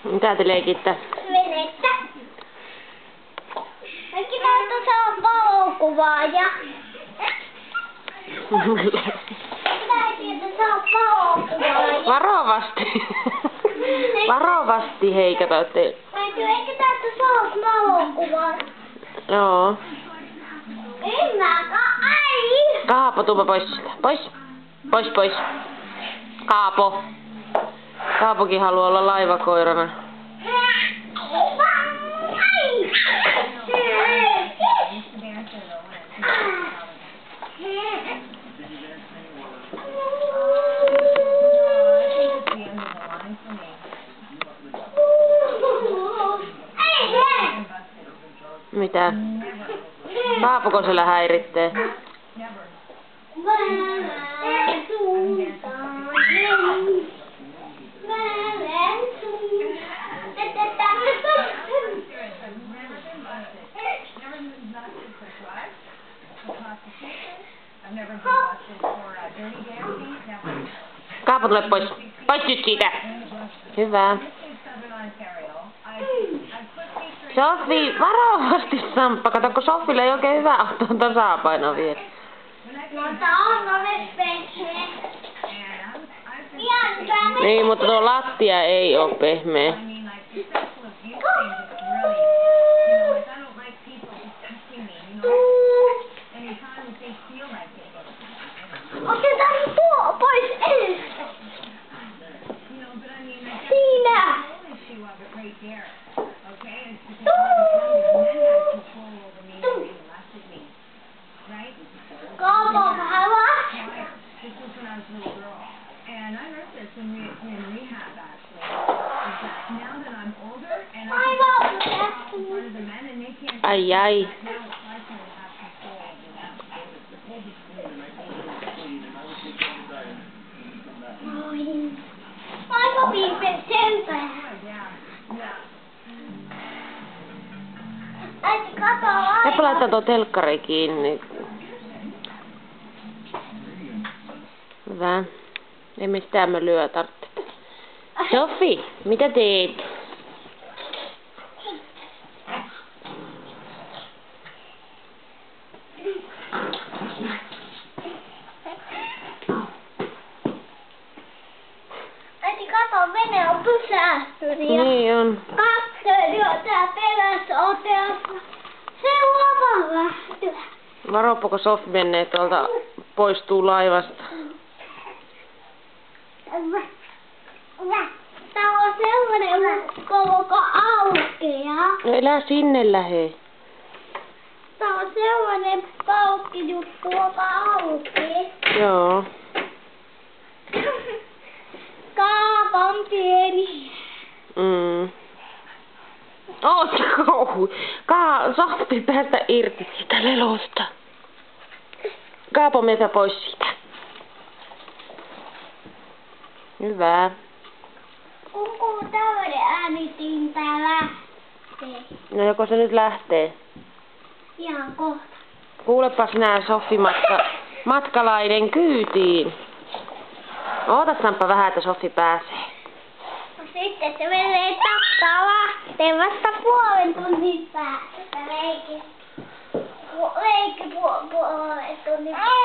Mitä te leikitte? Venettä. Kaikki näyttää saa valokuvaaja. Täytyy, että saa valokuvaaja. Varovasti. Varovasti hei, kato, ettei... Täytyy, eikä täytyy saa valokuvaaja. Joo. Ai! Kaapo, tuupa pois sitä. Pois. Pois, pois. Kaapo. Kaapokin haluaa olla laivakoirana. Mitä? Kaapoko siellä häiritsee? Kaapo, tule pois. Pois nyt siitä. Hyvä. Sofi, varovasti Samppa. Kato, kun Sofilla ei oikein hyvä ottaa tasapaino vielä. Niin, mutta tuo lattia ei oo pehmeä. Otetaan tuo pois edestä. Siinä. Kaapo haluaa. Ai ai. Aivan viimein sentään. Äiti, kato aivan. Eipä laittaa tuo telkkari kiinni. Hyvä. Ei mistään mölyä tarvitse. Sofi, mitä teet? Äiti, kato, vene on pysähtynyt. Niin on. Katsoin jo tää perässä otelta. Se on lähtyä. Varoppa, kun Sofi menee tuolta, poistuu laivasta. Tää on sellainen ukko, joka aukeaa. No elä sinne lähe. Tää on sellainen paukkijuttu, joka aukeaa. Joo. Kaapan pieni. Ootko? Sofi, päästä irti siitä lelosta. Kaapo, meitä pois siitä. Hyvä. Kuuluu tämmönen äänitin tää lähtee. No joko se nyt lähtee? Ihan kohta. Kuulepa sinä, Sofi, matkalainen kyytiin. Oota Samppa vähän, että Sofi pääsee. No sitten se menee takkaa lähtee vasta puolen tunnin päästä leikki. Leikki puolen tunnin päästä.